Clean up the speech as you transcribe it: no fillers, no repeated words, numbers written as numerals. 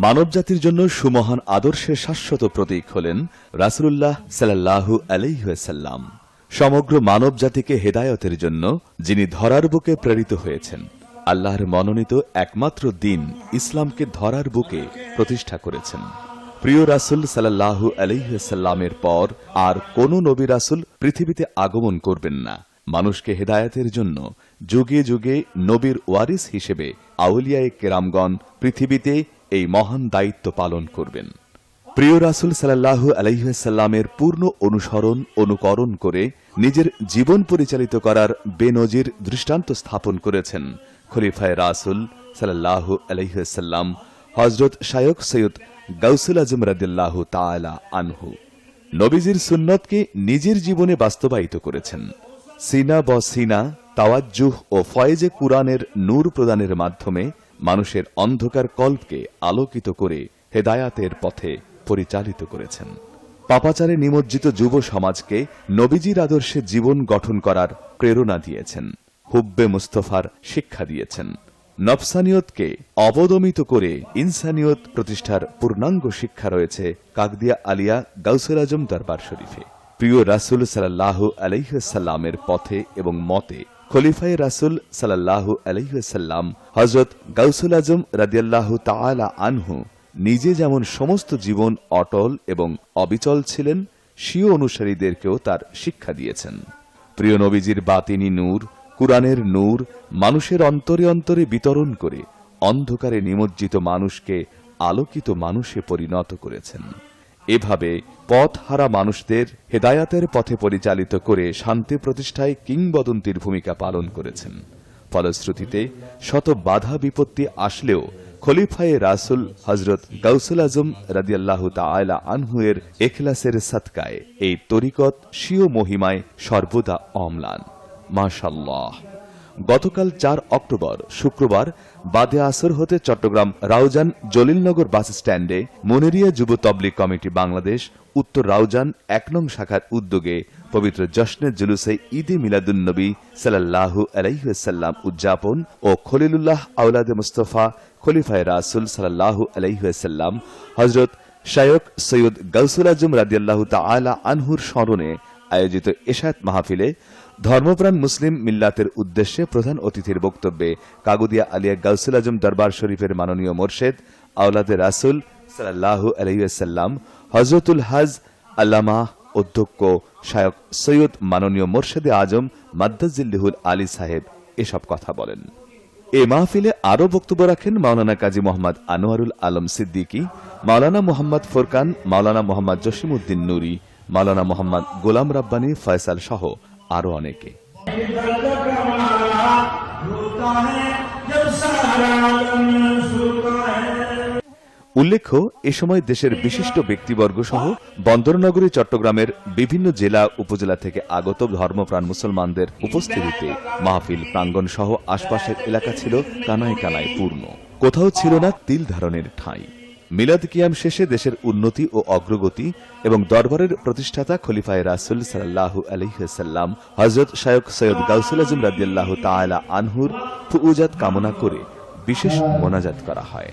মানবজাতির জন্য সুমহান আদর্শের শাশ্বত প্রতীক হলেন রাসূলুল্লাহ সাল্লাল্লাহু আলাইহি ওয়াসাল্লাম। সমগ্র মানবজাতিকে হেদায়েতের জন্য যিনি ধরার বুকে প্রেরিত হয়েছেন, আল্লাহর মনোনীত একমাত্র দিন ইসলামকে ধরার বুকে প্রতিষ্ঠা করেছেন। প্রিয় রাসূল সাল্লাল্লাহু আলাইহি ওয়াসাল্লামের পর আর কোন নবী রাসূল পৃথিবীতে আগমন করবেন না। মানুষকে হেদায়েতের জন্য যুগে যুগে নবীর ওয়ারিস হিসেবে আউলিয়ায়ে কেরামগণ পৃথিবীতে এই মহান দায়িত্ব পালন করবেন। প্রিয় রাসূল সাল্লাল্লাহু আলাইহি ওয়াসাল্লামের পূর্ণ অনুসরণ অনুকরণ করে নিজের জীবন পরিচালিত করার বেনজির দৃষ্টান্ত স্থাপন করেছেন খলিফায়ে রাসূল সাল্লাল্লাহু আলাইহি ওয়াসাল্লাম হযরত শায়খ সৈয়দ গাউসুল আজম রাদিয়াল্লাহু তাআলা আনহু। নবীজির সুন্নতকে নিজের জীবনে বাস্তবায়িত করেছেন। সিনা ব সিনা তাওয়াজ্জুহ ও ফয়েজে কুরআনের নূর প্রদানের মাধ্যমে মানুষের অন্ধকার কল্পকে আলোকিত করে হেদায়াতের পথে পরিচালিত করেছেন। পাপাচারে নিমজ্জিত যুব সমাজকে নবীজির আদর্শে জীবন গঠন করার প্রেরণা দিয়েছেন। হুব্বে মুস্তফার শিক্ষা দিয়েছেন। নফসানিয়তকে অবদমিত করে ইনসানিয়ত প্রতিষ্ঠার পূর্ণাঙ্গ শিক্ষা রয়েছে কাকদিয়া আলিয়া গাউসুল আজম দরবার শরীফে। প্রিয় রাসূল সাল্লাল্লাহু আলাইহি ওয়াসাল্লামের পথে এবং মতে খলিফায়ে রাসূল সাল্লাল্লাহু আলাইহি ওয়াসাল্লাম হযরত গাউসুল আজম রাদিয়াল্লাহু তাআলা আনহু নিজে যেমন সমস্ত জীবন অটল এবং অবিচল ছিলেন, স্বীয় অনুসারীদেরকেও তার শিক্ষা দিয়েছেন। প্রিয় নবীজির বাতিনি নূর, কুরআনের নূর মানুষের অন্তরে অন্তরে বিতরণ করে অন্ধকারে নিমজ্জিত মানুষকে আলোকিত মানুষে পরিণত করেছেন। এভাবে পথহারা মানুষদের হেদায়াতের পথে পরিচালিত করে শান্তি প্রতিষ্ঠায় কিংবদন্তির ভূমিকা পালন করেছেন। ফলশ্রুতিতে শত বাধা বিপত্তি আসলেও খলিফায়ে রাসূল হযরত গাউসুল আজম রাদিয়াল্লাহু তাআলা আনহু এর ইখলাসের সাদকায় এই তরিকত স্বীয় মহিমায় সর্বদা অম্লান। মাশাআল্লাহ। গতকাল ৪ অক্টোবর শুক্রবার বাদে আসর হতে চট্টগ্রাম রাউজান জলিলনগর বাস স্ট্যান্ডে মুনেরিয়া যুব তবলিগ কমিটি বাংলাদেশ উত্তর রাউজান ১ নং শাখার উদ্যোগে পবিত্র জশ্নে জুলুসে ঈদে মিলাদুন্নবী সাল্লাল্লাহু আলাইহি ওয়াসাল্লাম উদযাপন ও খলিলুল্লাহ আওলাদে মুস্তাফা খলিফায়ে রাসূল সাল্লাল্লাহু আলাইহি ওয়াসাল্লাম হযরত শায়খ সৈয়দ গাউসুল আজম রাদিয়াল্লাহু তাআলা আনহুর স্মরণে আয়োজিত ইশাআত মাহফিলে ধর্মপ্রাণ মুসলিম মিল্লাতের উদ্দেশ্যে প্রধান অতিথির বক্তব্যে কাগুদিয়া আলিয়া গাউসুল আজম দরবার শরীফের মাননীয় মোর্শেদ আওলাদে রাসূল সাল্লাল্লাহু আলাইহি ওয়াসাল্লাম হযরতুল হজ আল্লামা অধ্যক্ষ শায়খ সৈয়দ মাননীয় মোর্শেদে আজম মাদ্দাজিল্লাহুল আলী সাহেব এসব কথা বলেন। এ মাহফিলে আরও বক্তব্য রাখেন মাওলানা কাজী মোহাম্মদ আনোয়ারুল আলম সিদ্দিকী, মাওলানা মোহাম্মদ ফোরকান, মাওলানা মোহাম্মদ জসিমউদ্দিন নুরী, মাওলানা মোহাম্মদ গোলাম রাব্বানী ফয়সাল সহ আরো অনেকে। উল্লেখ্য, এ সময় দেশের বিশিষ্ট ব্যক্তিবর্গ সহ বন্দরনগরী চট্টগ্রামের বিভিন্ন জেলা উপজেলা থেকে আগত ধর্মপ্রাণ মুসলমানদের উপস্থিতিতে মাহফিল প্রাঙ্গণ সহ আশপাশের এলাকা ছিল কানায় কানায় পূর্ণ। কোথাও ছিল না তিল ধারণের ঠাঁই। মিলাদ কিয়াম শেষে দেশের উন্নতি ও অগ্রগতি এবং দরবারের প্রতিষ্ঠাতা খলিফায়ে রাসূল সাল্লাল্লাহু আলাইহি ওয়াসাল্লাম হযরত শায়খ সৈয়দ গাউসুল আজম রাদিয়াল্লাহু তাআলা আনহুর ফুউজাত কামনা করে বিশেষ মোনাজাত করা হয়।